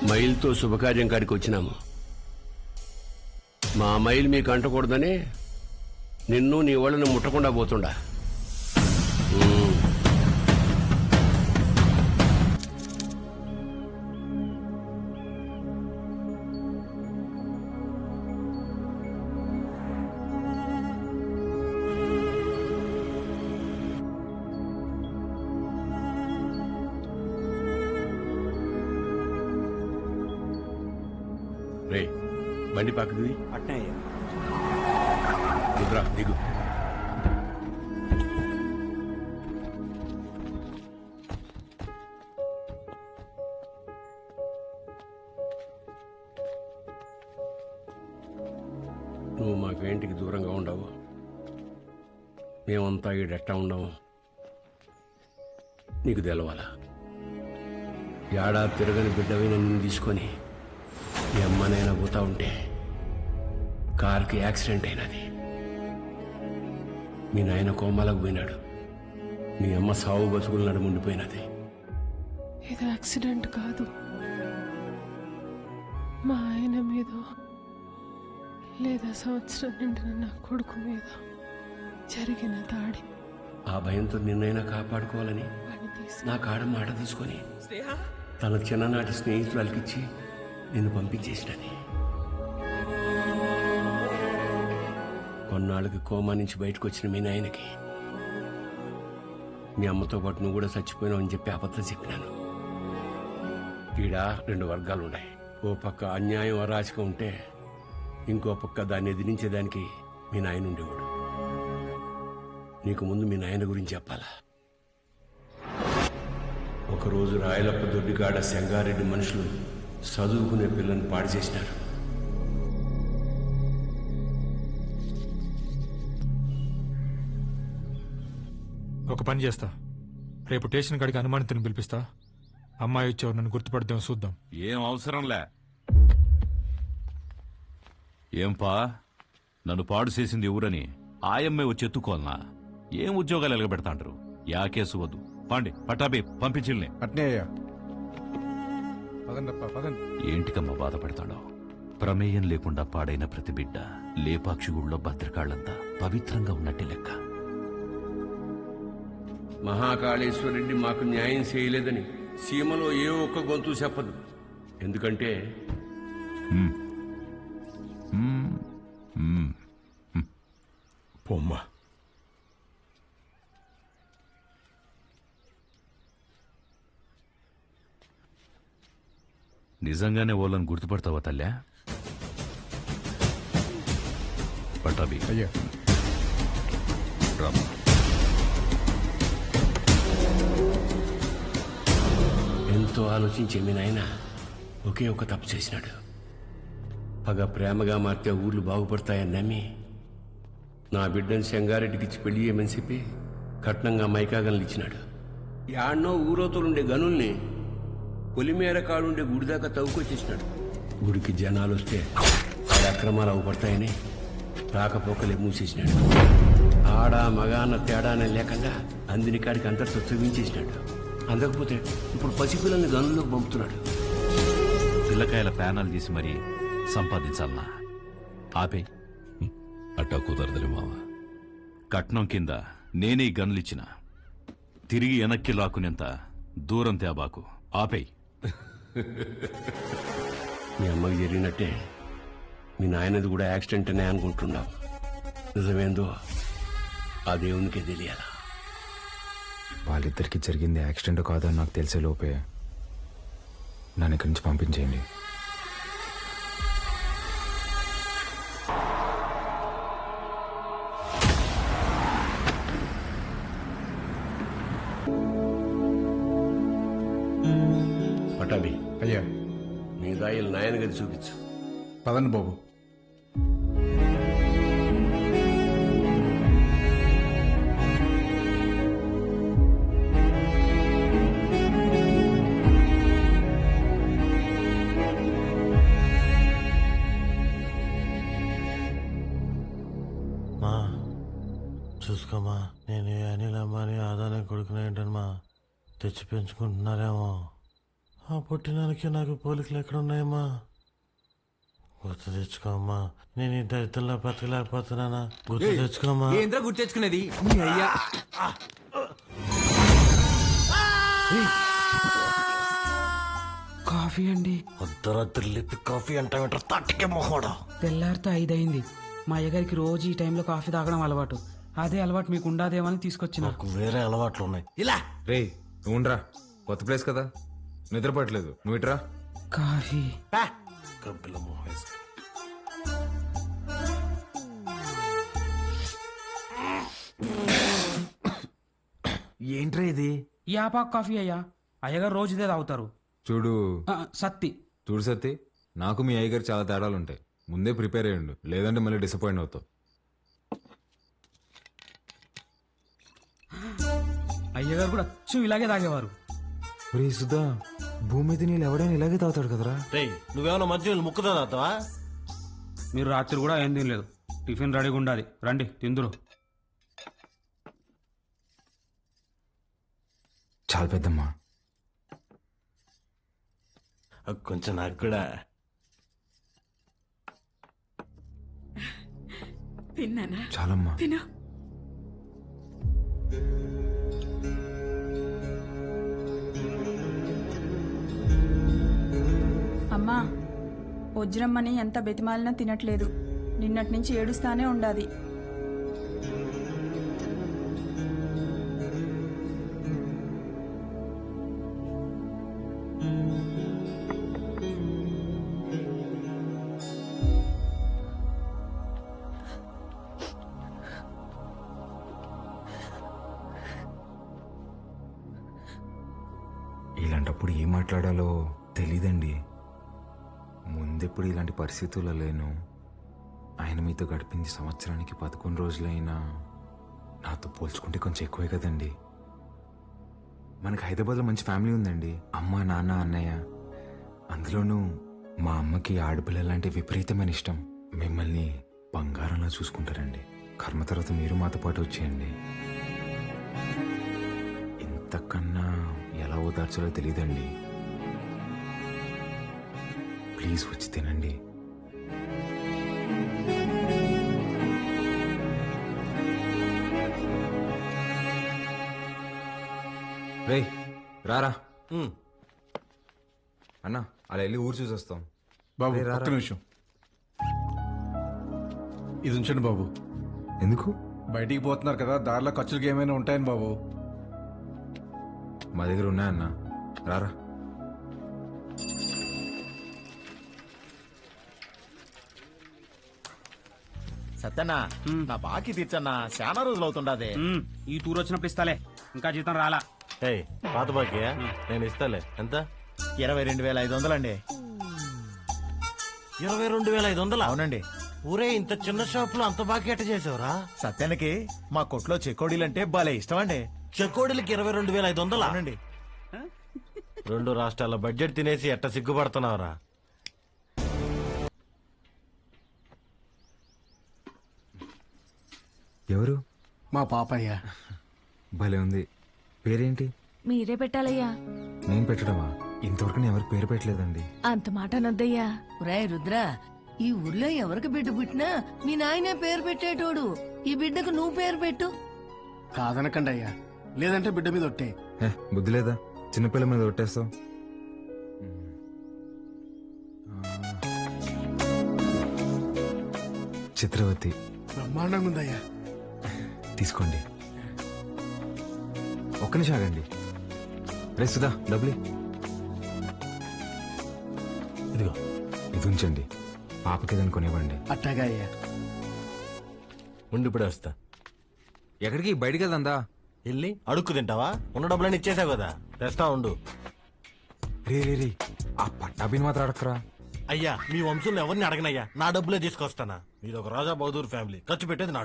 మైల్తో శుభకార్యం కాడికి వచ్చినాము. మా మైల్ మీకు అంటకూడదని నిన్ను నీ వాళ్ళని ముట్టకుండా పోతుండా. రే బండి పక్కది అట్నే అయ్యా. దిగురా దిగు. నువ్వు మాకేంటికి దూరంగా ఉండవు, మేమంతా ఈడెట్టా ఉండవు నీకు తెలవాలా. ఏడాది తిరగని బిడ్డవి నన్ను తీసుకొని ఈ అమ్మనైనా పోతా ఉంటే కారుకి యాక్సిడెంట్ అయినది. మీ నాయన కోమాలకు పోయినాడు, మీ అమ్మ సావు బతుకులు నడుముండిపోయినది. ఇది యాక్సిడెంట్ కాదు, మా ఆయన మీద లేదా సంవత్సరం నిండిన నా కొడుకు మీద జరిగిన దాడి. ఆ భయంతో నిన్నైనా కాపాడుకోవాలని నా కాడ మాట తీసుకొని తన చిన్ననాటి స్నేహితురాలకిచ్చి నిన్ను పంపించేసినది. కొన్నాళ్ళకి కోమా నుంచి బయటకు వచ్చిన మీ నాయనకి మీ అమ్మతో పాటు నువ్వు కూడా చచ్చిపోయినావు అని చెప్పి అబద్ధం చెప్పినాను. ఈడ 2 వర్గాలు ఉన్నాయి. ఓ పక్క అన్యాయం అరాచకం ఉంటే ఇంకో పక్క దాన్ని ఎదిరించేదానికి మీ నాయన ఉండేవాడు. నీకు ముందు మీ నాయన గురించి చెప్పాలా. ఒకరోజు రాయలప్ప దొడ్డిగాడ సెంగారెడ్డి మనుషులు చదువుకునే పిల్లని పాడు చేసినారు. ఒక పని చేస్తా, రేపు స్టేషన్ కాడికి అనుమానితుని పిలిపిస్తా. అమ్మాయి వచ్చావు, నన్ను గుర్తుపడదాం చూద్దాం. ఏం అవసరంలే. ఏంపా నన్ను పాడు చేసింది ఎవరని ఆయమ్మే వచ్చి ఎత్తుకోవాలనా? ఏం ఉద్యోగాలు ఎలగబెడతాంటారు? యా కేసు వద్దు, పాండి పటాబి పంపించిల్ని. అట్నే అయ్యా. ఏంటికమ్మా బాధపడతాడో? ప్రమేయం లేకుండా పాడైన ప్రతి బిడ్డ లేపాక్షి గుళ్ళో భద్రకాళ్లంతా పవిత్రంగా ఉన్నట్టే లెక్క. మహాకాళేశ్వరరెడ్డి మాకు న్యాయం చేయలేదని సీమలో ఏ ఒక్క గొంతు చెప్పదు. ఎందుకంటే పొమ్మ నిజంగానే వాళ్ళని గుర్తుపడతావా తల్లా? పటాబి అయ్యా. రామ్మా. ఎంతో ఆలోచించే మీ నాయన ఒకే ఒక తప్పు చేసినాడు. పగ ప్రేమగా మార్తే ఊర్లు బాగుపడతాయని నమ్మి నా బిడ్డని సెంగారెడ్డికిచ్చి పెళ్లి చేయమని చెప్పి కట్నంగా మైకాగన్లు ఇచ్చినాడు. యాడ్నో ఊరోతులుండే గనుల్ని పొలిమేర కాడుండే గుడి దాకా తవ్వుకొచ్చేసినాడు. గుడికి జనాలు వస్తే ఆడ అక్రమాలు అవుపడతాయని రాకపోకలే మూసేసినాడు. ఆడ మగ అన్న తేడానే లేకుండా అందిని కాడికి అంతటితో చూపించేసినాడు. అందకపోతే ఇప్పుడు పసిపిల్లల్ని గనుల్లోకి పంపుతున్నాడు. పిల్లకాయల ప్యానాలు తీసి మరీ సంపాదించాలనా? ఆపే. అట్టా కుదరదులే మావ. కట్నం కింద నేనే గన్లిచ్చిన, తిరిగి వెనక్కి లాక్కునేంత దూరం తేబాకు. ఆపేయ్. మీ అమ్మకి జరిగినట్టే మీ నాయనది కూడా యాక్సిడెంట్ అనే అనుకుంటున్నావు. నిజమేందో ఆ దేవునికే తెలియాలా. వాళ్ళిద్దరికి జరిగింది యాక్సిడెంట్ కాదని నాకు తెలిసే లోపే నన్ను ఇక్కడి నుంచి పంపించేయండి. పటాబి అయ్యా. మీ దాయిలు నాయన గది చూపించు. పదండి బాబు. మా చూసుకోమా, నేను అనిల్ అమ్మని ఆదానే కొడుకునేంటమ్మా తెచ్చి పెంచుకుంటున్నారేమో. ఆ పుట్టినానికి నాకు పోలికలు ఎక్కడ ఉన్నాయమ్మా? గుర్తు తెచ్చుకోమ్మా. నేను ఈ దరిద్రంలో బతకలేకపోతున్నానా? గుర్తు తెచ్చుకోమ్మా. ఏంద్రా గుర్తు తెచ్చుకునేది? నీ అయ్యా కాఫీ అండి. అర్ధరాత్రి లేపి కాఫీ అంటావేంటారు? తట్టుకే మొహోడా. తెల్లారితో 5 అయింది. మా అయ్యగారికి రోజు ఈ టైంలో కాఫీ తాగడం అలవాటు. అదే అలవాటు మీకు ఉండాదేమని తీసుకొచ్చిన. నాకు వేరే అలవాట్లు ఉన్నాయి. ఇలా రే నువ్వురా, కొత్త ప్లేస్ కదా, నిద్రపట్టలేదు. నువ్వు ఇట్రా. కాఫీ కబ్బిల మొహేస్. ఏంట్రా ఇది? యాపాక్ కాఫీ అయ్యా. అయ్యగారు రోజు ఇదే తాగుతారు. చూడు సత్తి. చూడు సత్తి, నాకు మీ అయ్యగారు చాలా తేడాలు ఉంటాయి. ముందే ప్రిపేర్ అయ్యండు, లేదంటే మళ్ళీ డిసప్పాయింట్ అవుతావు. అయ్యగారు కూడా అచ్చు ఇలాగే తాగేవారు. రే సుధా, భూమి మీద నీళ్ళు ఎవడైనా ఇలాగే తాగుతాడు కదరా. రేయ్, నువ్వేమన్నా మధ్య ముక్కుదా తాగుతావా? మీరు రాత్రి కూడా ఏం తినలేదు. టిఫిన్ రెడీగా ఉండాలి, రండి తిందురు. చాలా పెద్దమ్మా. కొంచెం నాకు కూడా. తిన్నానా? చాలమ్మా. తిను. అమ్మా, వజ్రమ్మని ఎంత బెతిమాలినా తినట్లేదు. నిన్నటి నుంచి ఏడుస్తానే ఉండాది. ఇలాంటప్పుడు ఏం మాట్లాడాలో తెలీదండి. ముందెప్పుడు ఇలాంటి పరిస్థితుల్లో లేను. ఆయన మీతో గడిపింది సంవత్సరానికి 11 రోజులైనా నాతో పోల్చుకుంటే కొంచెం ఎక్కువే కదండి. మనకు హైదరాబాద్లో మంచి ఫ్యామిలీ ఉందండి. అమ్మ, నాన్న, అన్నయ్య. అందులోనూ మా అమ్మకి ఆడపిల్లలంటే విపరీతమైన ఇష్టం. మిమ్మల్ని బంగారంలో చూసుకుంటారండి. కర్మ తర్వాత మీరు మాతో పాటు వచ్చేయండి. ఇంతకన్నా ఎలా ఓదార్చాలో తెలియదండి. ప్లీజ్ వచ్చి తినండి. రే రారా అన్నా, అలా వెళ్ళి ఊరు చూసి వస్తాం. బాబు రే, రారా. ఒక్క నిమిషం ఇది ఉంచండి బాబు. ఎందుకు? బయటికి పోతున్నారు కదా, దారిలో ఖర్చులకి ఏమైనా ఉంటాయని బాబు. మా దగ్గర ఉన్నాయన్నా, రారా. సత్యన్నా, నా బాకీ తీర్చన్నా. చాలా రోజులు అవుతుండదే. ఈ టూర్ వచ్చినప్పుడు ఇస్తాలే, ఇంకా జీతం రాలా. ఏయ్, పాత బాకీయా? నేను ఇస్తాలే. ఎంత? 22,500 అండి. 22,500? అవునండి. ఊరే, ఇంత చిన్న షాప్ లో అంత బాకీ ఎట్ట చేసావురా? సత్యానికి మా కొట్లో చెకోడీలంటే భలే ఇష్టం అండి. చెకోడీలకి 22,500? అవునండి. 2 రాష్ట్రాల బడ్జెట్ తినేసి ఎట్ట సిగ్గుపడుతున్నావురా? ఎవరు? మా పాపయ్య. భలే ఉంది. పేరేంటి? మీరే పెట్టాలయ్యా. నేను పెట్టడమా? ఇంతవరకు నేను ఎవరికి పేరు పెట్టలేదండి. అంత మాట అనొద్దయ్యా. రాయ్ రుద్ర, ఈ ఊర్లో ఎవరికి బిడ్డ పుట్టినా మీ నాయనే పేరు పెట్టేటోడు. ఈ బిడ్డకు నువ్వు పేరు పెట్టు. కాదనకండి అయ్యా, లేదంటే బిడ్డ మీద ఒట్టే. బుద్ధి లేదా? చిన్నపిల్ల మీద కొట్టేస్తావు. చిత్రవతి. బ్రహ్మాండంగా ఉందయ్యా. తీసుకోండి. ఒక్క నిమిషం ఆగండి. రే సుధా, డబ్బులు ఇదిగో. ఇది ఉంచండి. పాపకి ఏదైనా కొనివ్వండి. అట్టాగా అయ్యా. ఉండి ఇప్పుడే వస్తా. ఎక్కడికి? బయటికి వెళ్దా? వెళ్ళి అడుక్కు తింటావా? ఉన్న డబ్బులన్నీ ఇచ్చేసావు కదా, తెస్తా ఉండు. రే రే రే, ఆ పట్టాభిని మాత్రం అడగరా. అయ్యా, మీ వంశంలో ఎవరిని అడగనయ్యా, నా డబ్బులే తీసుకొస్తానా. మీది ఒక రాజా బహదూర్ ఫ్యామిలీ, ఖర్చు పెట్టేది నా